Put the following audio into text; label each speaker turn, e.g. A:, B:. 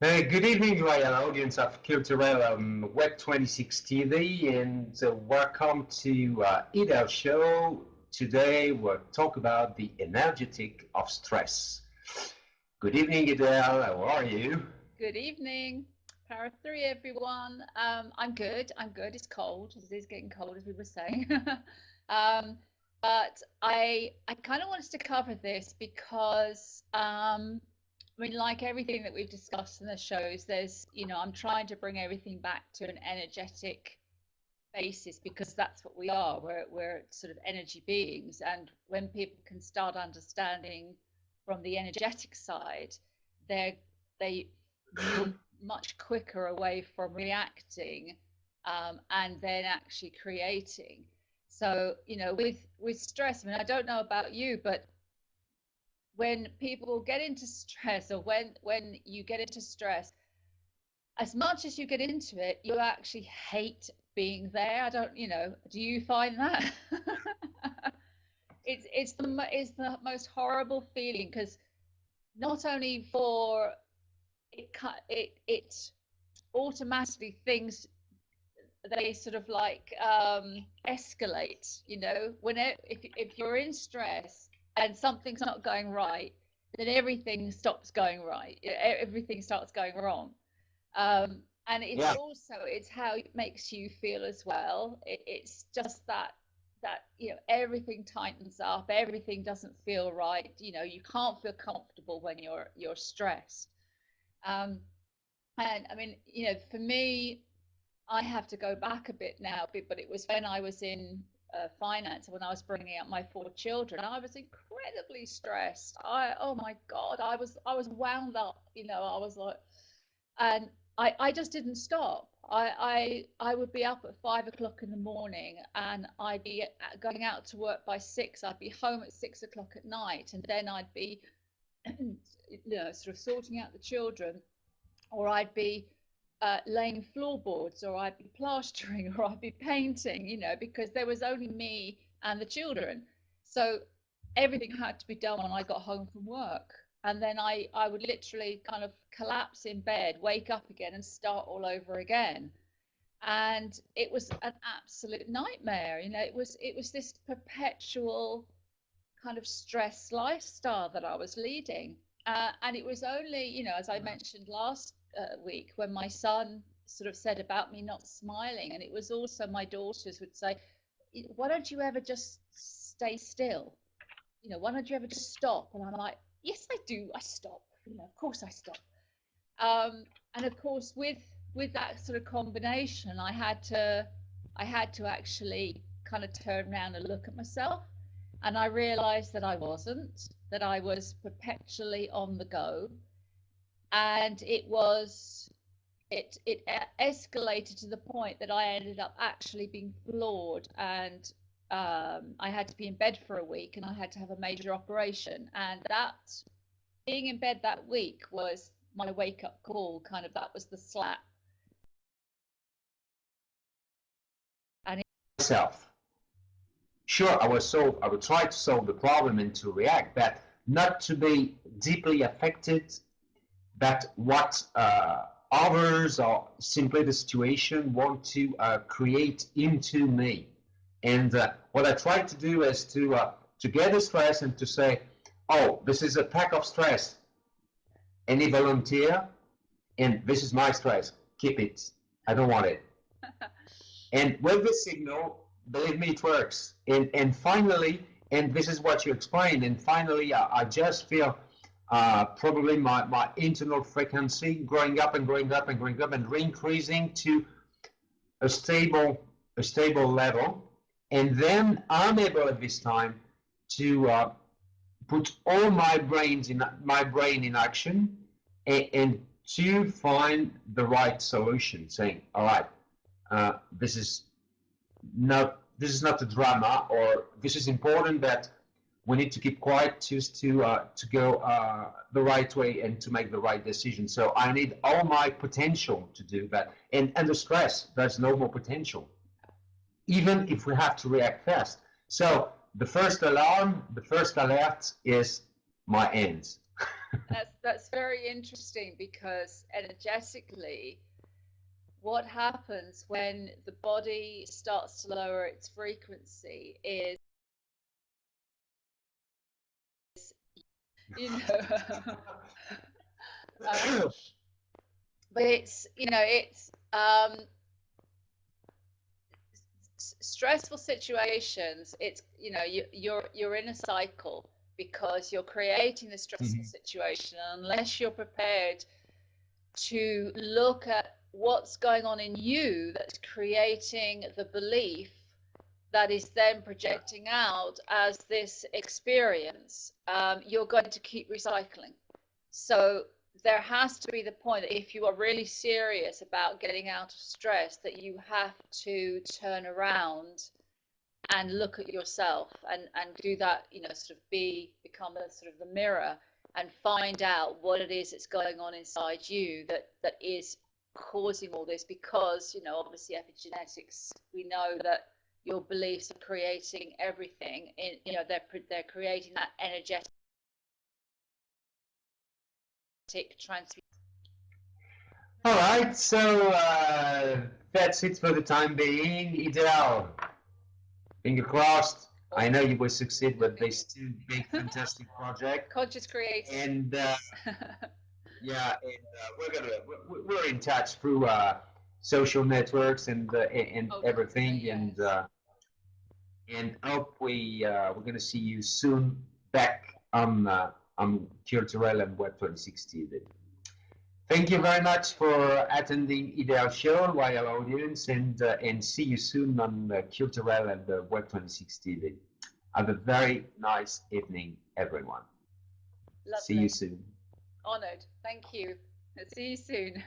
A: Hey, good evening, royal audience of Culturel on Web 26 TV, and welcome to Idel Show. Today we'll talk about the energetic of stress. Good evening, Idel. How are you?
B: Good evening, Para 3, everyone. I'm good. I'm good. It's cold. It is getting cold, as we were saying. um, but I kind of wanted to cover this because I mean, like everything that we've discussed in the shows, I'm trying to bring everything back to an energetic basis because that's what we are. We're sort of energy beings, and when people can start understanding from the energetic side, they they move much quicker away from reacting, and then actually creating. So with stress, I mean, I don't know about you, but when people get into stress, or when you get into stress, as much as you get into it, you actually hate being there. I don't, do you find that? It's the most horrible feeling because not only for it automatically things, they sort of like escalate. If you're in stress and something's not going right, then everything stops going right. Everything starts going wrong. And it's
A: Yeah,
B: also it's how it makes you feel as well. It's just that everything tightens up, everything doesn't feel right. You can't feel comfortable when you're stressed. um and I mean, for me, I have to go back a bit now, but it was when I was in finance, when I was bringing up my four children. I was incredibly stressed. Oh my God, I was wound up. I was like, and I just didn't stop. I would be up at 5 o'clock in the morning, and I'd be going out to work by 6. I'd be home at 6 o'clock at night, and then I'd be, sort of sorting out the children, or I'd be laying floorboards, or I'd be plastering, or I'd be painting, because there was only me and the children. So everything had to be done when I got home from work. And then I would literally kind of collapse in bed, wake up again, and start all over again. And it was an absolute nightmare. It was this perpetual kind of stress lifestyle that I was leading. And it was only, as I mentioned last week, when my son sort of said about me not smiling, and it was also my daughters would say, why don't you ever just stay still? Why don't you ever just stop? And I'm like, yes, I do. I stop. Of course I stop. And of course, with that sort of combination, I had to actually kind of turn around and look at myself, and I realized that I wasn't, that I was perpetually on the go, and it escalated to the point that I ended up actually being floored, and I had to be in bed for a week, and I had to have a major operation. And that being in bed that week was my wake up call. Kind of, that was the slap. And
A: myself. Sure, I would try to solve the problem and to react, but not to be deeply affected that what others or simply the situation want to create into me. And what I try to do is to get the stress and to say, oh, this is a pack of stress. Any volunteer, and this is my stress. Keep it. I don't want it. And with the signal, believe me, it works. And finally, and this is what you explained, and finally, I just feel probably my internal frequency growing up and growing up and growing up and increasing to a stable a stable level. And then I'm able at this time to put all my brain in action and to find the right solution, saying, all right, this is not a drama, or this is important that we need to keep quiet to go the right way and to make the right decision. So I need all my potential to do that, and the stress, there's no more potential, even if we have to react fast. So the first alert is my ends.
B: That's very interesting because energetically, what happens when the body starts to lower its frequency is, you know, um, but it's, it's stressful situations. It's, you're in a cycle because you're creating the stressful
A: Mhm.
B: situation. Unless you're prepared to look at what's going on in you that's creating the belief that is then
A: Yeah.
B: projecting out as this experience, you're going to keep recycling. So there has to be the point that if you are really serious about getting out of stress, that you have to turn around and look at yourself and do that, sort of become a sort of the mirror and find out what it is that's going on inside you that is causing all this. Because obviously epigenetics, we know that your beliefs are creating everything in, they're creating that energetic transmutation.
A: All right, so that's it for the time being. Idel, finger crossed. I know you will succeed with this two big, fantastic project.
B: Conscious creating.
A: And yeah, and we're in touch through social networks and
B: Oh, definitely,
A: everything,
B: yes.
A: and hope we're gonna see you soon back on Cultural and Web 26 TV. Thank you very much for attending Ideal Show, royal audience, and see you soon on Cultural and Web 26 TV. Have a very nice evening, everyone. See you
B: Lovely.
A: soon.
B: Honored. Thank you. See you soon.